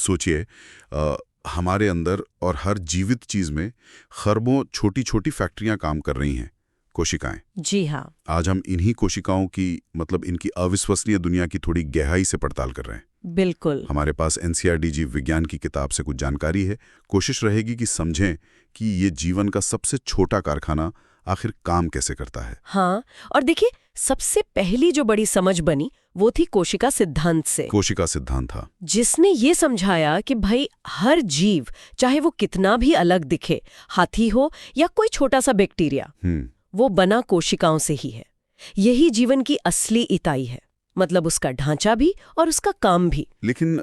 सोचिए, हमारे अंदर और हर जीवित चीज में खरबों छोटी छोटी फैक्ट्रियां काम कर रही हैं, कोशिकाएं। जी हाँ। आज हम इन्हीं कोशिकाओं की, मतलब इनकी अविश्वसनीय दुनिया की थोड़ी गहराई से पड़ताल कर रहे हैं। बिल्कुल। हमारे पास एनसीईआरटी जीव विज्ञान की किताब से कुछ जानकारी है। कोशिश रहेगी कि समझें कि ये जीवन का सबसे छोटा कारखाना आखिर काम कैसे करता है। हाँ, और देखिए, सबसे पहली जो बड़ी समझ बनी वो थी कोशिका सिद्धांत से, कोशिका सिद्धांत था जिसने ये समझाया कि भाई हर जीव, चाहे वो कितना भी अलग दिखे, हाथी हो या कोई छोटा सा बैक्टीरिया, वो बना कोशिकाओं से ही है। यही जीवन की असली इकाई है, मतलब उसका ढांचा भी और उसका काम भी। लेकिन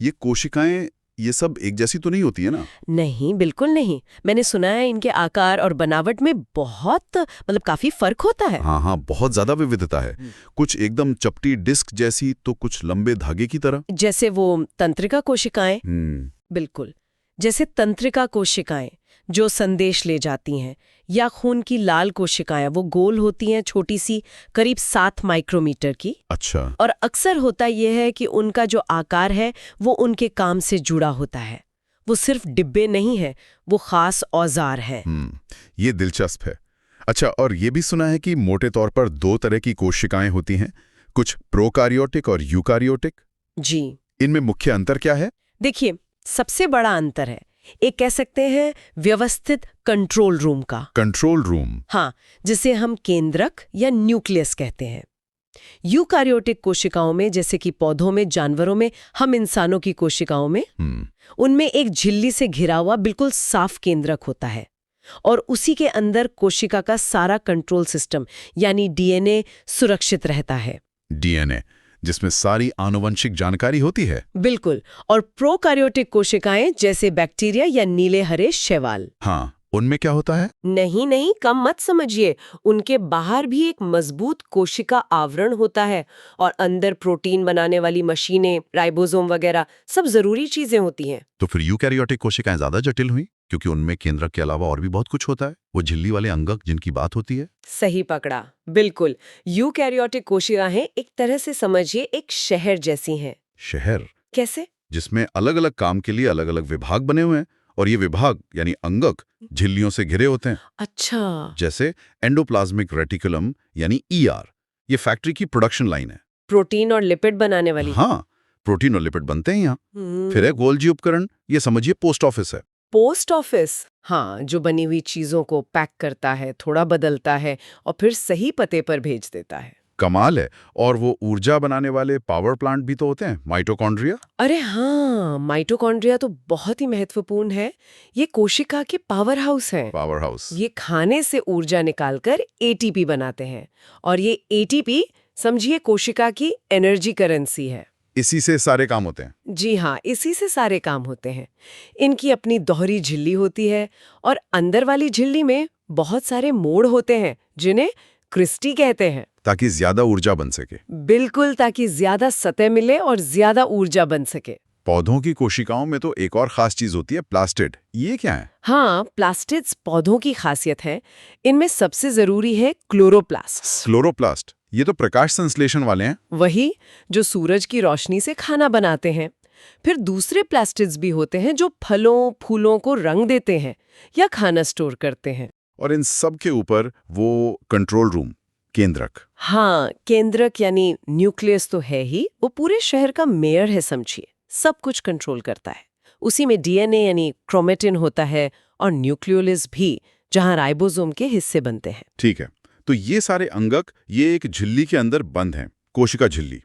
ये कोशिकाएं, ये सब एक जैसी तो नहीं होती है ना? नहीं, बिल्कुल नहीं। मैंने सुना है इनके आकार और बनावट में बहुत, मतलब काफी फर्क होता है। हाँ हाँ, बहुत ज्यादा विविधता है। कुछ एकदम चपटी डिस्क जैसी, तो कुछ लंबे धागे की तरह। जैसे वो तंत्रिका कोशिकाएं। बिल्कुल, जैसे तंत्रिका कोशिकाएं जो संदेश ले जाती हैं, या खून की लाल कोशिकाएं, वो गोल होती हैं, छोटी सी, करीब 7 माइक्रोमीटर की। अच्छा। और अक्सर होता यह है कि उनका जो आकार है वो उनके काम से जुड़ा होता है। वो सिर्फ डिब्बे नहीं है, वो खास औजार है। ये दिलचस्प है। अच्छा, और ये भी सुना है कि मोटे तौर पर 2 तरह की कोशिकाएं होती हैं, कुछ प्रोकारियोटिक और यूकारियोटिक। जी। इनमें मुख्य अंतर क्या है? देखिए, सबसे बड़ा अंतर है, एक कह सकते हैं व्यवस्थित कंट्रोल रूम का। Control room. हाँ, जिसे हम केंद्रक या न्यूक्लियस कहते हैं। यूकारियोटिक कोशिकाओं में, जैसे कि पौधों में, जानवरों में, हम इंसानों की कोशिकाओं में, उनमें एक झिल्ली से घिरा हुआ बिल्कुल साफ केंद्रक होता है, और उसी के अंदर कोशिका का सारा कंट्रोल सिस्टम यानी डीएनए सुरक्षित रहता है। डीएनए, जिसमें सारी आनुवंशिक जानकारी होती है। बिल्कुल। और प्रोकारियोटिक कोशिकाएं जैसे बैक्टीरिया या नीले हरे शैवाल। हाँ, उनमें क्या होता है? नहीं नहीं, कम मत समझिए। उनके बाहर भी एक मजबूत कोशिका आवरण होता है, और अंदर प्रोटीन बनाने वाली मशीनें, राइबोसोम वगैरह सब जरूरी चीजें होती हैं। तो फिर यूकैरियोटिक कोशिकाएं ज्यादा जटिल हुई, क्योंकि उनमें केंद्रक के अलावा और भी बहुत कुछ होता है, वो झिल्ली वाले अंगक जिनकी बात होती है। सही पकड़ा, बिल्कुल। यूकैरियोटिक कोशिकाएं एक तरह से समझिए एक शहर जैसी हैं। शहर? कैसे? जिसमें अलग अलग काम के लिए अलग अलग विभाग बने हुए हैं, और ये विभाग यानी अंगक झिल्लियों से घिरे होते हैं। अच्छा। जैसे एंडोप्लाज्मिक रेटिकुलम यानी ईआर, ये फैक्ट्री की प्रोडक्शन लाइन है। प्रोटीन और लिपिड बनाने वाली। हाँ, प्रोटीन और लिपिड बनते हैं यहाँ। फिर है गोल्जी उपकरण, ये समझिए पोस्ट ऑफिस है। पोस्ट ऑफिस, हाँ, जो बनी हुई चीजों को पैक करता है, थोड़ा बदलता है और फिर सही पते पर भेज देता है। कमाल है। और वो ऊर्जा बनाने वाले पावर प्लांट भी तो होते हैं, माइटोकॉन्ड्रिया। अरे हाँ, माइटोकॉन्ड्रिया तो बहुत ही महत्वपूर्ण है। ये कोशिका के पावर हाउस हैं। Power house. ये खाने से ऊर्जा निकालकर एटीपी बनाते हैं, और ये एटीपी समझिए कोशिका की एनर्जी करेंसी है। इसी से सारे काम होते हैं। जी हाँ, इसी से सारे काम होते हैं। इनकी अपनी दोहरी झिल्ली होती है, और अंदर वाली झिल्ली में बहुत सारे मोड़ होते हैं जिन्हें क्रिस्टी कहते हैं। ताकि ज्यादा ऊर्जा बन सके। बिल्कुल, ताकि ज्यादा सतह मिले और ज्यादा ऊर्जा बन सके। पौधों की कोशिकाओं में तो एक और खास चीज होती है, प्लास्टिड। ये क्या है? हाँ, प्लास्टिड्स पौधों की खासियत है। इनमें सबसे जरूरी है क्लोरोप्लास्ट। क्लोरोप्लास्ट, ये तो प्रकाश संश्लेषण वाले हैं। वही, जो सूरज की रोशनी से खाना बनाते हैं। फिर दूसरे प्लास्टिड्स भी होते हैं जो फलों फूलों को रंग देते हैं या खाना स्टोर करते हैं। और इन सब के ऊपर वो कंट्रोल रूम, केंद्रक। हाँ, केंद्रक यानी न्यूक्लियस तो है ही, वो पूरे शहर का मेयर है समझिए, सब कुछ कंट्रोल करता है। उसी में डीएनए यानी क्रोमेटिन होता है, और न्यूक्लियोलिस भी, जहां राइबोसोम के हिस्से बनते हैं। ठीक है, तो ये सारे अंगक ये एक झिल्ली के अंदर बंद हैं, कोशिका झिल्ली।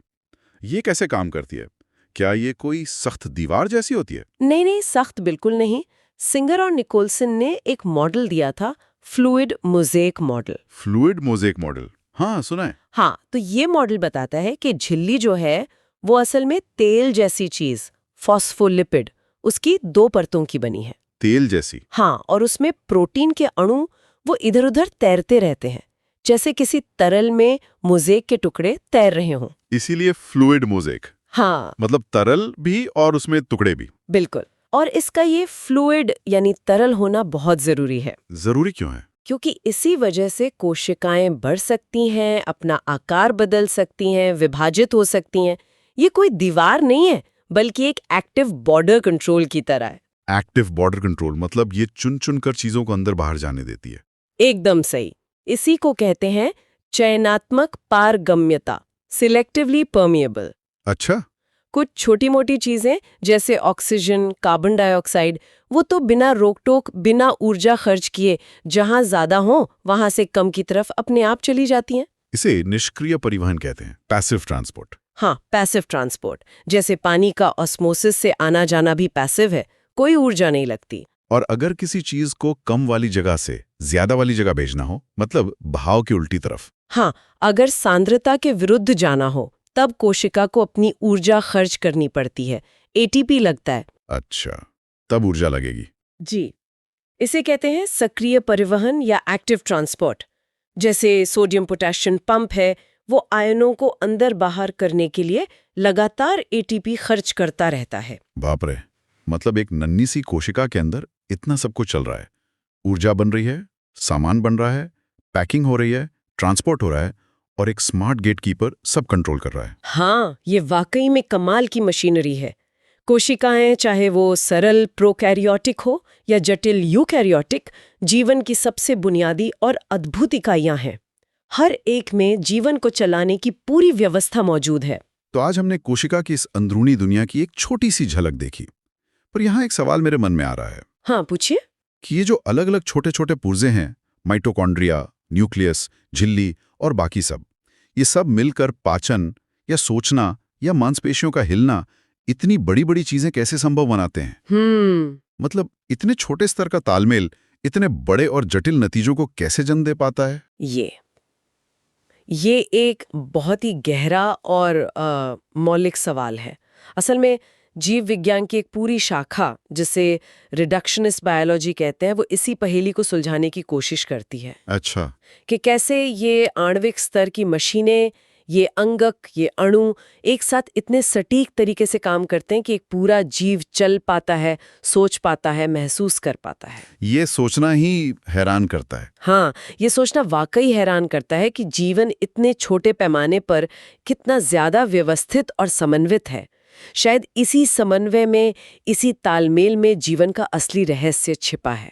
ये कैसे काम करती है? क्या ये कोई सख्त दीवार जैसी होती है? नहीं नहीं, सख्त बिल्कुल नहीं। सिंगर और निकोलसन ने एक मॉडल दिया था, fluid mosaic model. Fluid mosaic model, हाँ सुना है। हाँ, तो ये मॉडल बताता है कि झिल्ली जो है वो असल में तेल जैसी चीज, फॉस्फोलिपिड, उसकी 2 परतों की बनी है। तेल जैसी? हाँ, और उसमें प्रोटीन के अणु वो इधर उधर तैरते रहते हैं, जैसे किसी तरल में मोज़ेक के टुकड़े तैर रहे हों। इसीलिए फ्लूइड मोज़ेक। हाँ, मतलब तरल भी और उसमें टुकड़े भी। बिल्कुल। और इसका ये फ्लूइड यानी तरल होना बहुत जरूरी है। जरूरी क्यों है? क्योंकि इसी वजह से कोशिकाएं बढ़ सकती हैं, अपना आकार बदल सकती हैं, विभाजित हो सकती हैं। ये कोई दीवार नहीं है, बल्कि एक एक्टिव बॉर्डर कंट्रोल की तरह है। एक्टिव बॉर्डर कंट्रोल मतलब ये चुन चुन कर चीजों को अंदर बाहर जाने देती है। एकदम सही। इसी को कहते हैं चयनात्मक पारगम्यता, सिलेक्टिवली परमिएबल। अच्छा। कुछ छोटी मोटी चीजें जैसे ऑक्सीजन, कार्बन डाइऑक्साइड, वो तो बिना रोक टोक, बिना ऊर्जा खर्च किए जहां ज्यादा हो वहां से कम की तरफ अपने आप चली जाती हैं। इसे निष्क्रिय परिवहन कहते हैं, पैसिव ट्रांसपोर्ट। हाँ, पैसिव ट्रांसपोर्ट। जैसे पानी का ऑस्मोसिस से आना जाना भी पैसिव है, कोई ऊर्जा नहीं लगती। और अगर किसी चीज को कम वाली जगह से ज्यादा वाली जगह भेजना हो, मतलब बहाव की उल्टी तरफ। हाँ, अगर सांद्रता के विरुद्ध जाना हो तब कोशिका को अपनी ऊर्जा खर्च करनी पड़ती है, एटीपी लगता है। अच्छा, तब ऊर्जा लगेगी। जी, इसे कहते हैं सक्रिय परिवहन या एक्टिव ट्रांसपोर्ट। जैसे सोडियम पोटेशियम पंप है, वो आयनों को अंदर बाहर करने के लिए लगातार एटीपी खर्च करता रहता है। बाप रे, मतलब एक नन्ही सी कोशिका के अंदर इतना सब कुछ चल रहा है। ऊर्जा बन रही है, सामान बन रहा है, पैकिंग हो रही है, ट्रांसपोर्ट हो रहा है, और एक स्मार्ट गेटकीपर सब कंट्रोल कर रहा है। हाँ, ये वाकई में कमाल की मशीनरी है। कोशिकाएं चाहे वो सरल प्रोकैरियोटिक हो या जटिल यूकैरियोटिक, जीवन की सबसे बुनियादी और अद्भुत इकाइयां हैं। हर एक में जीवन को चलाने की पूरी व्यवस्था मौजूद है। तो आज हमने कोशिका की इस अंदरूनी दुनिया की एक छोटी सी झलक देखी, पर यहाँ एक सवाल मेरे मन में आ रहा है हाँ, पूछिए। कि ये जो अलग अलग छोटे छोटे पुर्जे हैं, माइटोकॉन्ड्रिया, न्यूक्लियस, झिल्ली और बाकी सब, ये सब मिलकर पाचन या सोचना या मांसपेशियों का हिलना, इतनी बड़ी बड़ी चीजें कैसे संभव बनाते हैं? मतलब इतने छोटे स्तर का तालमेल इतने बड़े और जटिल नतीजों को कैसे जन्म दे पाता है? ये एक बहुत ही गहरा और मौलिक सवाल है। असल में जीव विज्ञान की एक पूरी शाखा, जिसे रिडक्शनिस्ट बायोलॉजी कहते हैं, वो इसी पहेली को सुलझाने की कोशिश करती है। अच्छा। कि कैसे ये आणविक स्तर की मशीनें, ये अंगक, ये अणु एक साथ इतने सटीक तरीके से काम करते हैं कि एक पूरा जीव चल पाता है, सोच पाता है, महसूस कर पाता है। ये सोचना ही हैरान करता है। हाँ, ये सोचना वाकई हैरान करता है कि जीवन इतने छोटे पैमाने पर कितना ज्यादा व्यवस्थित और समन्वित है। शायद इसी समन्वय में, इसी तालमेल में जीवन का असली रहस्य छिपा है।